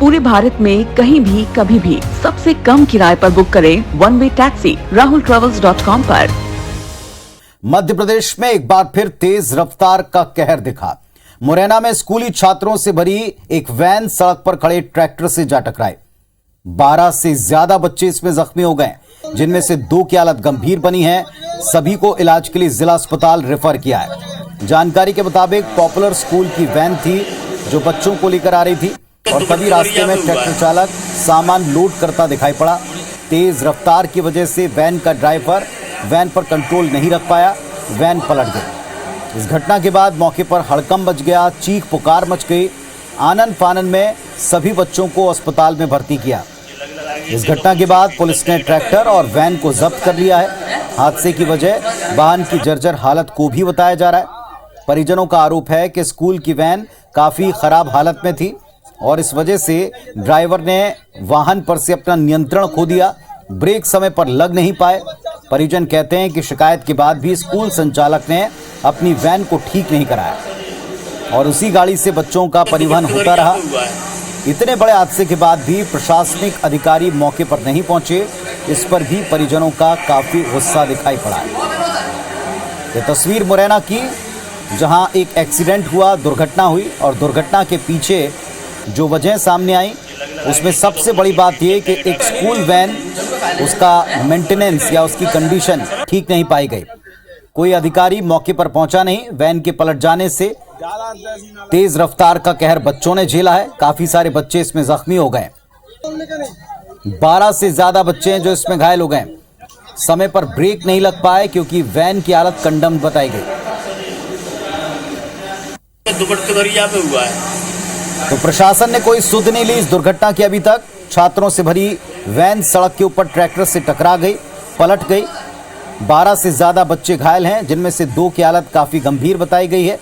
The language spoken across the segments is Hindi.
पूरे भारत में कहीं भी कभी भी सबसे कम किराए पर बुक करें वन वे टैक्सी rahultravels.com पर। मध्य प्रदेश में एक बार फिर तेज रफ्तार का कहर दिखा। मुरैना में स्कूली छात्रों से भरी एक वैन सड़क पर खड़े ट्रैक्टर से जा टकराई। 12 से ज्यादा बच्चे इसमें जख्मी हो गए, जिनमें से 2 की हालत गंभीर बनी है। सभी को इलाज के लिए जिला अस्पताल रेफर किया है। जानकारी के मुताबिक पॉपुलर स्कूल की वैन थी जो बच्चों को लेकर आ रही थी और तभी रास्ते में ट्रैक्टर चालक सामान लोड करता दिखाई पड़ा। तेज रफ्तार की वजह से वैन का ड्राइवर वैन पर कंट्रोल नहीं रख पाया, वैन पलट गई। इस घटना के बाद मौके पर हड़कंप मच गया, चीख पुकार मच गई। आनन फानन में सभी बच्चों को अस्पताल में भर्ती किया। इस घटना के बाद पुलिस ने ट्रैक्टर और वैन को जब्त कर लिया है। हादसे की वजह वाहन की जर्जर हालत को भी बताया जा रहा है। परिजनों का आरोप है कि स्कूल की वैन काफी खराब हालत में थी और इस वजह से ड्राइवर ने वाहन पर से अपना नियंत्रण खो दिया, ब्रेक समय पर लग नहीं पाए। परिजन कहते हैं कि शिकायत के बाद भी स्कूल संचालक ने अपनी वैन को ठीक नहीं कराया और उसी गाड़ी से बच्चों का परिवहन होता रहा। इतने बड़े हादसे के बाद भी प्रशासनिक अधिकारी मौके पर नहीं पहुंचे, इस पर भी परिजनों का काफी गुस्सा दिखाई पड़ा है। ये तस्वीर मुरैना की, जहां एक एक्सीडेंट हुआ, दुर्घटना हुई और दुर्घटना के पीछे जो वजह सामने आई उसमें सबसे बड़ी बात यह कि एक स्कूल वैन, उसका मेंटेनेंस या उसकी कंडीशन ठीक नहीं पाई गई। कोई अधिकारी मौके पर पहुंचा नहीं। वैन के पलट जाने से तेज रफ्तार का कहर बच्चों ने झेला है। काफी सारे बच्चे इसमें जख्मी हो गए। 12 से ज्यादा बच्चे हैं जो इसमें घायल हो गए। समय पर ब्रेक नहीं लग पाए क्योंकि वैन की हालत कंडम बताई गई। पे हुआ है तो प्रशासन ने कोई सुध नहीं ली इस दुर्घटना की अभी तक। छात्रों से भरी वैन सड़क के ऊपर ट्रैक्टर से टकरा गई, पलट गई। 12 से ज्यादा बच्चे घायल हैं, जिनमें से 2 की हालत काफी गंभीर बताई गई है।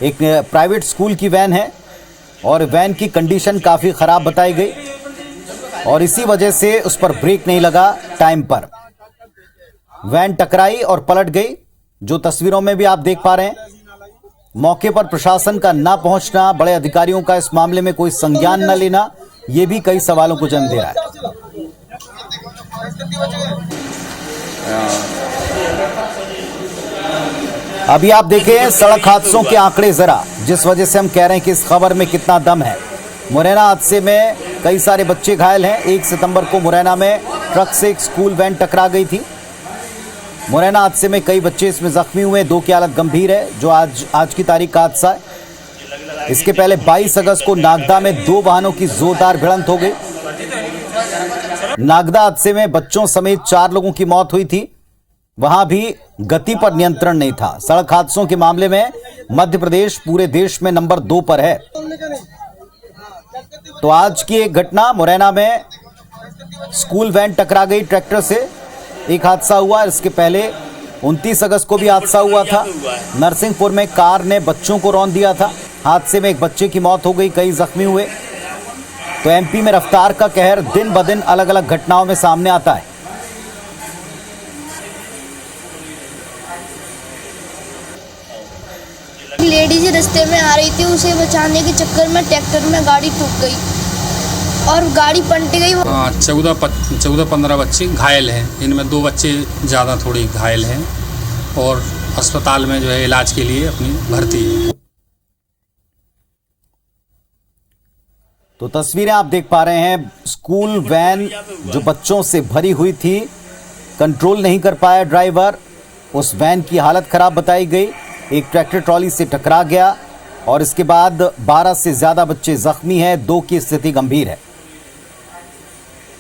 एक प्राइवेट स्कूल की वैन है और वैन की कंडीशन काफी खराब बताई गई और इसी वजह से उस पर ब्रेक नहीं लगा टाइम पर। वैन टकराई और पलट गई, जो तस्वीरों में भी आप देख पा रहे हैं। मौके पर प्रशासन का ना पहुंचना, बड़े अधिकारियों का इस मामले में कोई संज्ञान न लेना, यह भी कई सवालों को जन्म दे रहा है। अभी आप देखें सड़क हादसों के आंकड़े जरा, जिस वजह से हम कह रहे हैं कि इस खबर में कितना दम है। मुरैना हादसे में कई सारे बच्चे घायल हैं। 1 सितंबर को मुरैना में ट्रक से एक स्कूल वैन टकरा गई थी। मुरैना हादसे में कई बच्चे इसमें जख्मी हुए, 2 की हालत गंभीर है, जो आज की तारीख का हादसा है। इसके पहले 22 अगस्त को नागदा में 2 वाहनों की जोरदार भिड़ंत हो गई। नागदा हादसे में बच्चों समेत 4 लोगों की मौत हुई थी। वहां भी गति पर नियंत्रण नहीं था। सड़क हादसों के मामले में मध्य प्रदेश पूरे देश में नंबर 2 पर है। तो आज की एक घटना, मुरैना में स्कूल वैन टकरा गई ट्रैक्टर से, एक हादसा हुआ। इसके पहले 29 अगस्त को भी हादसा हुआ था। नरसिंहपुर में कार ने बच्चों को रौंद दिया था। हादसे में एक बच्चे की मौत हो गई, कई जख्मी हुए। तो एमपी में रफ्तार का कहर दिन ब दिन अलग अलग घटनाओं में सामने आता है। लेडीज रास्ते में आ रही थी, उसे बचाने के चक्कर में ट्रैक्टर में गाड़ी ठुक गई और गाड़ी पलट गई। 14-15 बच्चे घायल हैं। इनमें 2 बच्चे ज़्यादा थोड़ी घायल हैं और अस्पताल में जो है इलाज के लिए अपनी भर्ती है। तो तस्वीरें आप देख पा रहे हैं। स्कूल वैन जो बच्चों से भरी हुई थी, कंट्रोल नहीं कर पाया ड्राइवर। उस वैन की हालत खराब बताई गई। एक ट्रैक्टर ट्रॉली से टकरा गया और इसके बाद 12 से ज्यादा बच्चे जख्मी हैं, 2 की स्थिति गंभीर है।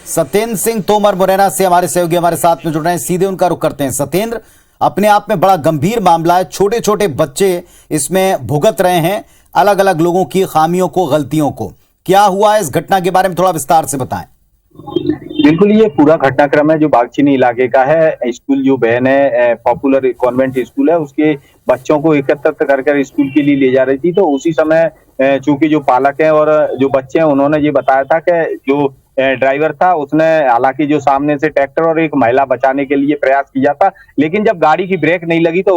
सत्येंद्र सिंह तोमर मुरैना से हमारे सहयोगी हमारे साथ में जुड़ रहे हैं, सीधे उनका रुख करते हैं। सत्येंद्र, अपने आप में बड़ा गंभीर मामला है। छोटे छोटे बच्चे इसमें भुगत रहे हैं अलग अलग लोगों की खामियों को, गलतियों को। क्या हुआ इस घटना के बारे में थोड़ा विस्तार से बताएं। बिल्कुल, ये पूरा घटनाक्रम है जो बागचीनी इलाके का है। स्कूल जो वैन है, पॉपुलर कॉन्वेंट स्कूल है, उसके बच्चों को एकत्रित कर स्कूल के लिए ले जा रही थी। तो उसी समय चूंकि जो पालक हैं और जो बच्चे हैं, उन्होंने ये बताया था कि जो ड्राइवर था उसने हालांकि जो सामने से ट्रैक्टर और एक महिला बचाने के लिए प्रयास किया था, लेकिन जब गाड़ी की ब्रेक नहीं लगी तो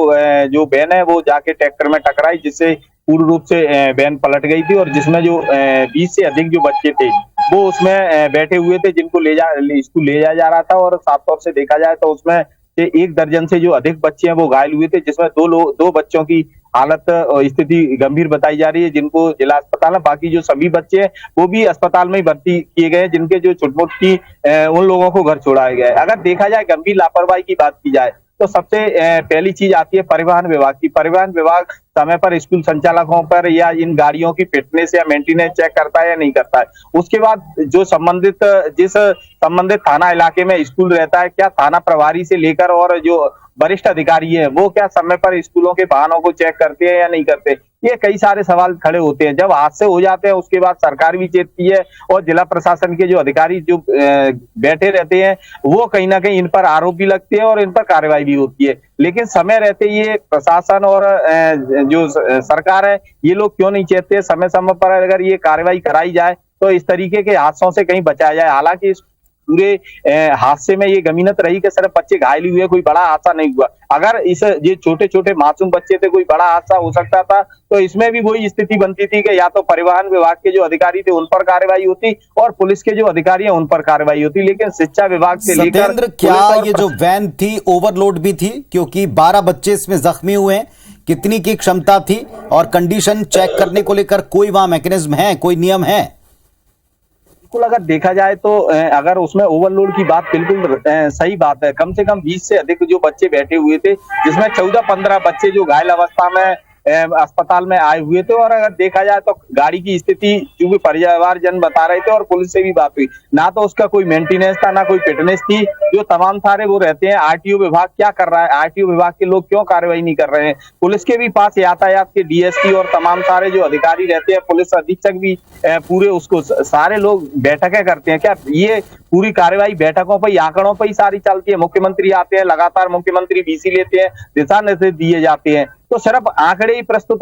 जो वैन है वो जाके ट्रैक्टर में टकराई, जिससे पूर्ण रूप से वैन पलट गई थी और जिसमें जो 20 से अधिक जो बच्चे थे वो उसमें बैठे हुए थे, जिनको स्कूल ले जाया जा रहा था। और साफ तौर से देखा जाए तो उसमें से 1 दर्जन से जो अधिक बच्चे हैं वो घायल हुए थे, जिसमें दो बच्चों की हालत और स्थिति गंभीर बताई जा रही है, जिनको जिला अस्पताल में, बाकी जो सभी बच्चे हैं वो भी अस्पताल में ही भर्ती किए गए हैं, जिनके जो चोट-मोट की उन लोगों को घर छोड़ाया गया है। अगर देखा जाए गंभीर लापरवाही की बात की जाए तो सबसे पहली चीज आती है परिवहन विभाग की। परिवहन विभाग समय पर स्कूल संचालकों पर या इन गाड़ियों की फिटनेस या मेंटेनेंस चेक करता है या नहीं करता है। उसके बाद जो जिस संबंधित थाना इलाके में स्कूल रहता है, क्या थाना प्रभारी से लेकर और जो वरिष्ठ अधिकारी है वो क्या समय पर स्कूलों के वाहनों को चेक करते हैं या नहीं करते। ये कई सारे सवाल खड़े होते हैं। जब हादसे हो जाते हैं उसके बाद सरकार भी चेतती है और जिला प्रशासन के जो अधिकारी जो बैठे रहते हैं वो कहीं ना कहीं इन पर आरोप भी लगते हैं और इन पर कार्रवाई भी होती है। लेकिन समय रहते ये प्रशासन और जो सरकार है ये लोग क्यों नहीं चेतते। समय समय पर अगर ये कार्रवाई कराई जाए तो इस तरीके के हादसों से कहीं बचाया जाए। हालांकि इस पूरे हादसे में ये गमीनत रही कि सिर्फ बच्चे घायल हुए, कोई बड़ा हादसा नहीं हुआ। अगर ये छोटे छोटे मासूम बच्चे थे, कोई बड़ा हादसा हो सकता था, तो इसमें भी वही स्थिति बनती थी कि या तो परिवहन विभाग के जो अधिकारी थे उन पर कार्रवाई होती और पुलिस के जो अधिकारी हैं उन पर कार्रवाई होती। लेकिन शिक्षा विभाग से लेकर सत्येंद्र, क्या ये जो वैन थी ओवरलोड भी थी? क्योंकि 12 बच्चे इसमें जख्मी हुए हैं। कितनी की क्षमता थी और कंडीशन चेक करने को लेकर कोई वहां मैकेनिज्म है, कोई नियम है? बिल्कुल, अगर देखा जाए तो अगर उसमें ओवरलोड की बात बिल्कुल सही बात है। कम से कम 20 से अधिक जो बच्चे बैठे हुए थे, जिसमें 14-15 बच्चे जो घायल अवस्था में अस्पताल में आए हुए थे। और अगर देखा जाए तो गाड़ी की स्थिति क्योंकि परिवारजन बता रहे थे और पुलिस से भी बात हुई, ना तो उसका कोई मेंटेनेंस था ना कोई फिटनेस थी। जो तमाम सारे वो रहते हैं, आरटीओ विभाग क्या कर रहा है, आरटीओ विभाग के लोग क्यों कार्रवाई नहीं कर रहे हैं। पुलिस के भी पास यातायात के डीएसपी और तमाम सारे जो अधिकारी रहते हैं, पुलिस अधीक्षक भी पूरे उसको सारे लोग बैठकें करते हैं। क्या ये पूरी कार्रवाई बैठकों पर, आंकड़ों पर ही सारी चलती है? मुख्यमंत्री आते हैं, लगातार मुख्यमंत्री वीसी लेते हैं, दिशा निर्देश दिए जाते हैं, तो सिर्फ आंकड़े ही प्रस्तुत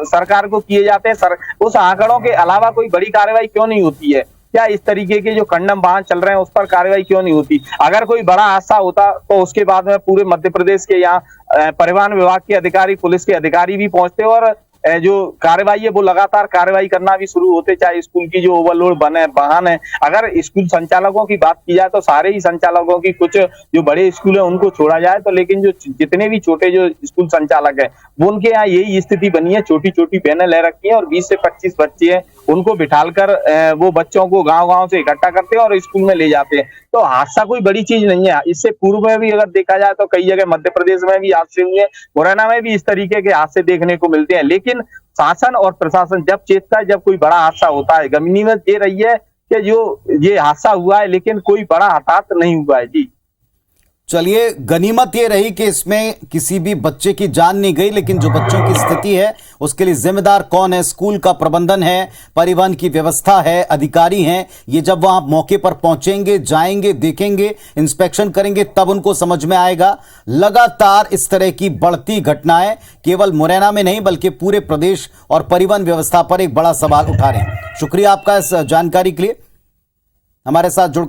सरकार को किए जाते हैं। उस आंकड़ों के अलावा कोई बड़ी कार्रवाई क्यों नहीं होती है? क्या इस तरीके के जो कंडम वाहन चल रहे हैं उस पर कार्रवाई क्यों नहीं होती? अगर कोई बड़ा हादसा होता तो उसके बाद में पूरे मध्य प्रदेश के यहाँ परिवहन विभाग के अधिकारी, पुलिस के अधिकारी भी पहुंचते और जो कार्रवाई है वो लगातार कार्रवाई करना भी शुरू होते, चाहे स्कूल की जो ओवरलोड वाहन है। अगर स्कूल संचालकों की बात की जाए तो सारे ही संचालकों की, कुछ जो बड़े स्कूल है उनको छोड़ा जाए तो, लेकिन जो जितने भी छोटे जो स्कूल संचालक है वो उनके यहाँ यही स्थिति बनी है। छोटी छोटी वैनें ले रखी है और 20 से 25 बच्चे हैं, उनको बिठालकर वो बच्चों को गांव-गांव से इकट्ठा करते हैं और स्कूल में ले जाते हैं। तो हादसा कोई बड़ी चीज नहीं है। इससे पूर्व में भी अगर देखा जाए तो कई जगह मध्य प्रदेश में भी हादसे हुए हैं, मुरैना में भी इस तरीके के हादसे देखने को मिलते हैं। लेकिन शासन और प्रशासन जब चेतता है, जब कोई बड़ा हादसा होता है, गनीमत ये रही है कि जो ये हादसा हुआ है लेकिन कोई बड़ा हताहत नहीं हुआ है। जी चलिए, गनीमत ये रही कि इसमें किसी भी बच्चे की जान नहीं गई, लेकिन जो बच्चों की स्थिति है उसके लिए जिम्मेदार कौन है? स्कूल का प्रबंधन है, परिवहन की व्यवस्था है, अधिकारी हैं। ये जब वहां मौके पर पहुंचेंगे, जाएंगे, देखेंगे, इंस्पेक्शन करेंगे, तब उनको समझ में आएगा। लगातार इस तरह की बढ़ती घटनाएं केवल मुरैना में नहीं बल्कि पूरे प्रदेश और परिवहन व्यवस्था पर एक बड़ा सवाल उठा रहे हैं। शुक्रिया आपका इस जानकारी के लिए। हमारे साथ जुड़